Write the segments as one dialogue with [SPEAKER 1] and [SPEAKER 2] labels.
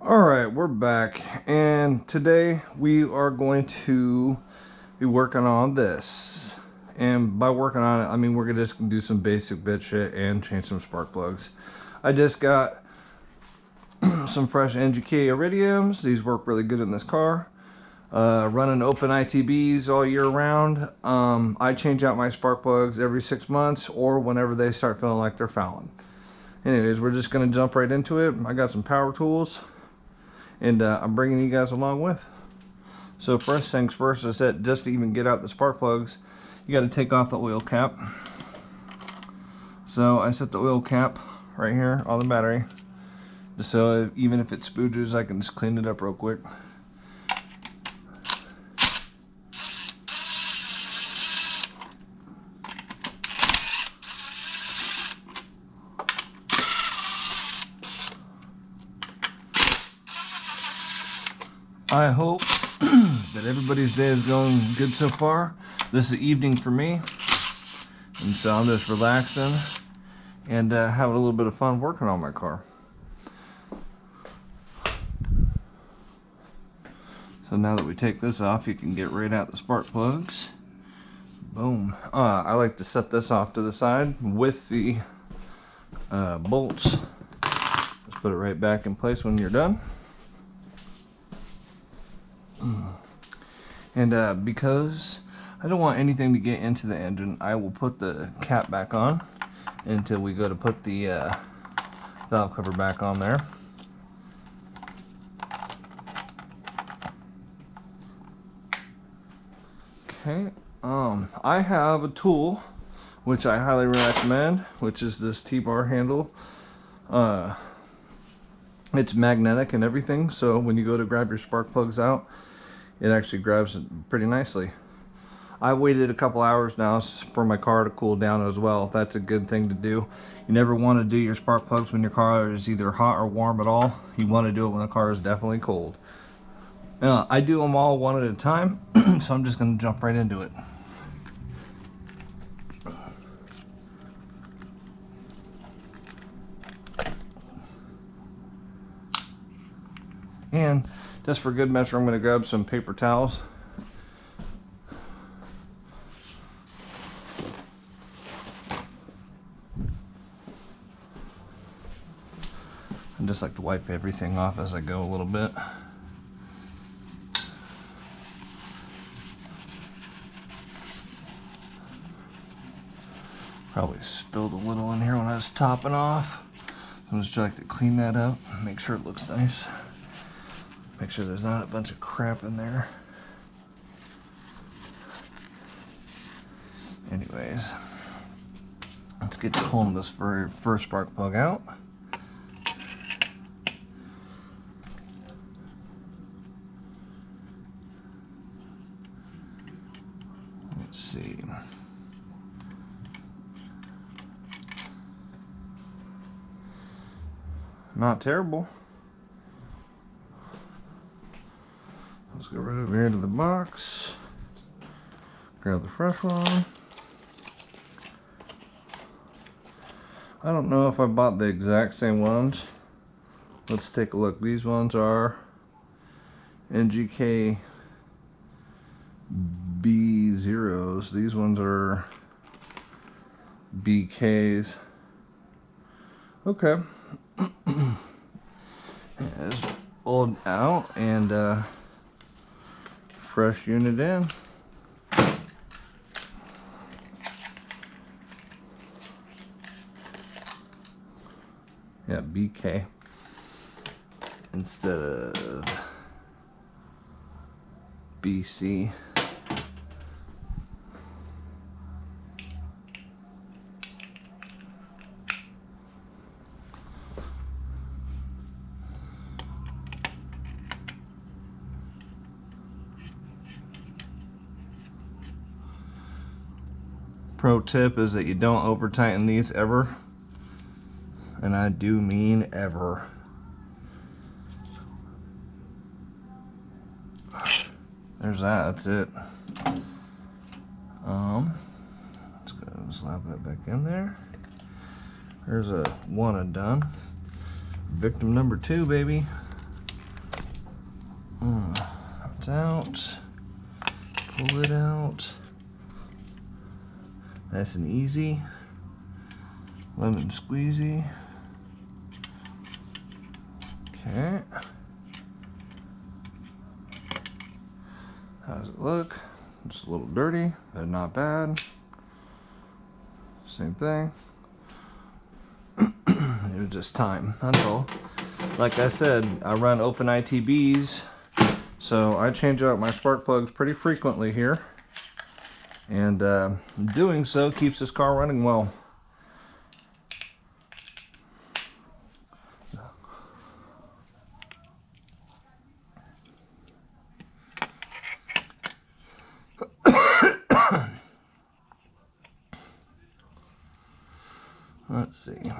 [SPEAKER 1] Alright, we're back, and today we are going to be working on this. And by working on it, I mean we're just gonna do some basic bit shit and change some spark plugs. I just got some fresh NGK iridiums. These work really good in this car. Running open ITBs all year round. I change out my spark plugs every 6 months or whenever they start feeling like they're fouling. Anyways, we're just gonna jump right into it. I got some power tools, and I'm bringing you guys along with. So first things first is that just to even get out the spark plugs, you got to take off the oil cap. So I set the oil cap right here on the battery, just so even if it spooges, I can just clean it up real quick. I hope that everybody's day is going good so far. This is evening for me, and so I'm just relaxing and having a little bit of fun working on my car. So now that we take this off, you can get right out the spark plugs. Boom. I like to set this off to the side with the bolts. Just put it right back in place when you're done. And because I don't want anything to get into the engine, I will put the cap back on until we go to put the valve cover back on there. Okay, I have a tool which I highly recommend, which is this T-bar handle. It's magnetic and everything, so when you go to grab your spark plugs out, it actually grabs it pretty nicely. I waited a couple hours now for my car to cool down as well. That's a good thing to do. You never want to do your spark plugs when your car is either hot or warm at all. You want to do it when the car is definitely cold. I do them all one at a time, so I'm just going to jump right into it. And just for good measure, I'm going to grab some paper towels. I just like to wipe everything off as I go a little bit. Probably spilled a little in here when I was topping off. I'm just trying to clean that up, make sure it looks nice. Make sure there's not a bunch of crap in there. Anyways, let's get to pulling this first spark plug out. Let's see. Not terrible. Let's go right over here to the box. Grab the fresh one. I don't know if I bought the exact same ones. Let's take a look. These ones are NGK B0s. These ones are BKs. Okay. It's old out and fresh unit in. Yeah, BK instead of BC. Pro tip is that you don't over tighten these ever, and I do mean ever. There's that, that's it. Let's go slap that back in there. There's a one and done. Victim number 2, baby. out, pull it out. Nice and easy. Lemon squeezy. Okay. How does it look? Just a little dirty, but not bad. Same thing. It was just time, that's all. Like I said, I run open ITBs, so I change out my spark plugs pretty frequently here. And doing so keeps this car running well. Let's see.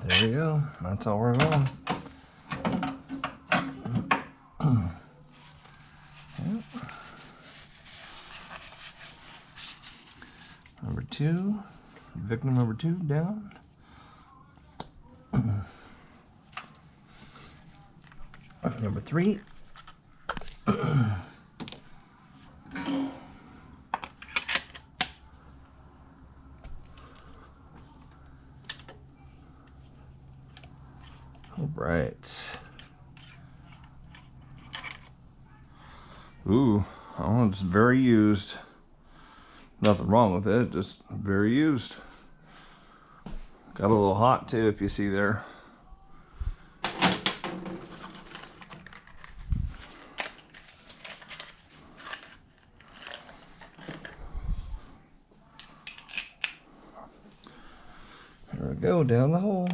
[SPEAKER 1] There we go. That's all we're going. Yep. Number 2. Victim number 2 down. Number 3. All right. Ooh, that one's very used. Nothing wrong with it, just very used. Got a little hot too, if you see there. There we go, down the hole.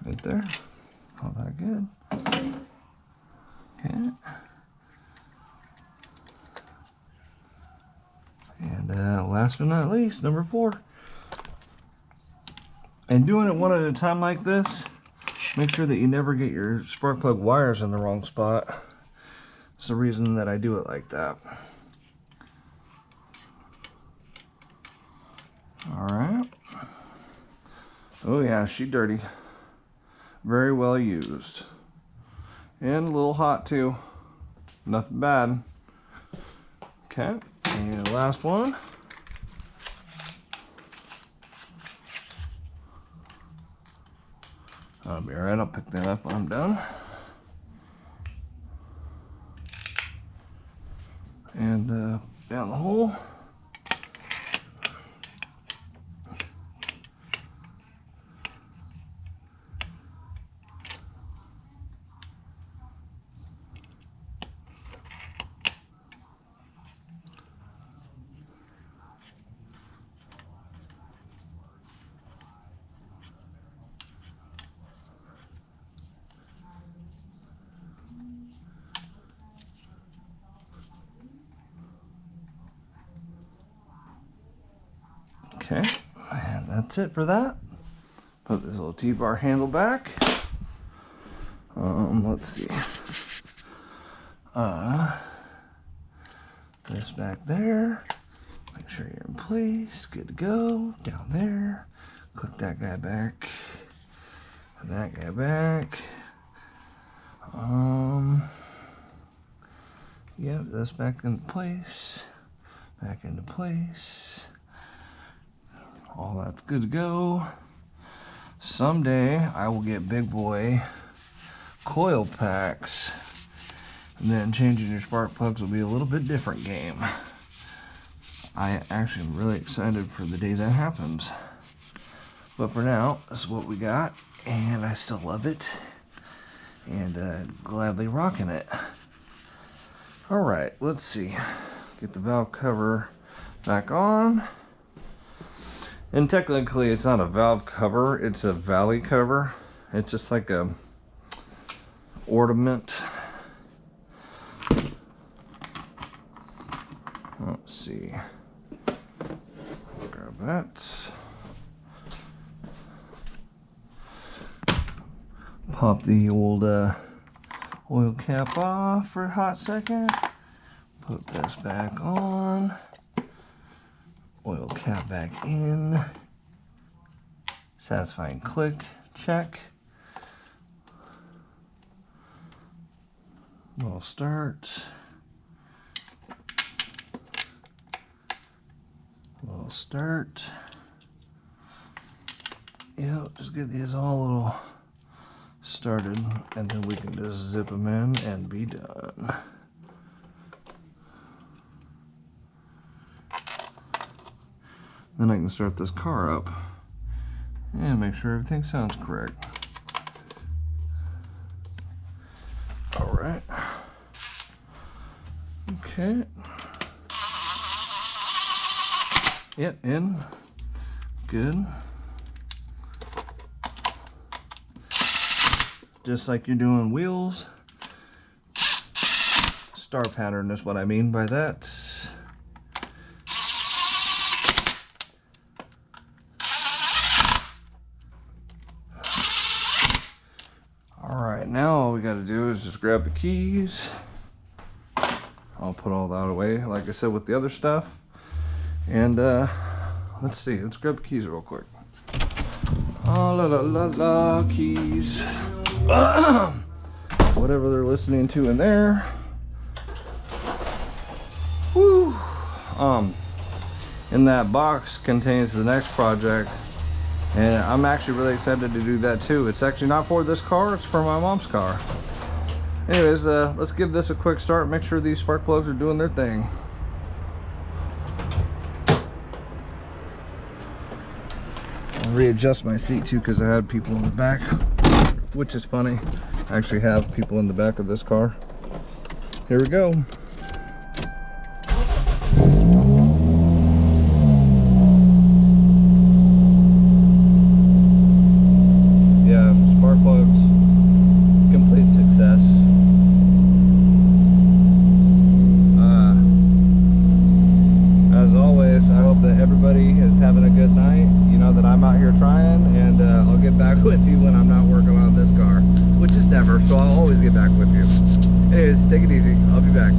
[SPEAKER 1] Right there. All that good. Okay. And last but not least, number 4. And doing it one at a time like this, make sure that you never get your spark plug wires in the wrong spot. It's the reason that I do it like that. Alright. Oh yeah, she's dirty. Very well used. And a little hot too. Nothing bad. Okay, and last one. I'll be alright, I'll pick that up when I'm done. And down the hole. Okay, and that's it for that. Put this little T-bar handle back. Let's see. This back there. Make sure you're in place. Good to go. Down there. Click that guy back. Put that guy back. Yep, that's back into place. Back into place. All that's good to go. Someday I will get big boy coil packs, and then changing your spark plugs will be a little bit different game. I actually am really excited for the day that happens. But for now, this is what we got, and I still love it, and gladly rocking it. Alright, let's see. Get the valve cover back on. And technically it's not a valve cover, it's a valley cover. It's just like a ornament. Let's see. Grab that. pop the old oil cap off for a hot second. Put this back on. Oil cap back in. Satisfying click. Check. We'll start. We'll start. Yep, just get these all a little started, and then we can just zip them in and be done. Then I can start this car up and make sure everything sounds correct. All right. Okay. Yep, in. Good. Just like you're doing wheels. Star pattern is what I mean by that. Alright, now all we got to do is just grab the keys. I'll put all that away, like I said, with the other stuff. And let's see, let's grab the keys real quick. Oh, la la la la, keys. Whatever they're listening to in there. Woo. In that box contains the next project, and I'm actually really excited to do that too. It's actually not for this car, it's for my mom's car. Anyways, let's give this a quick start, make sure these spark plugs are doing their thing. I'll readjust my seat too because I had people in the back, which is funny. I actually have people in the back of this car. Here we go. Yeah, spark plugs, complete success. As always, I hope that everybody is having a good night. You know that I'm out here trying, and I'll get back with you when I'm not working on this car, which is never, so I'll always get back with you. Anyways, take it easy. I'll be back.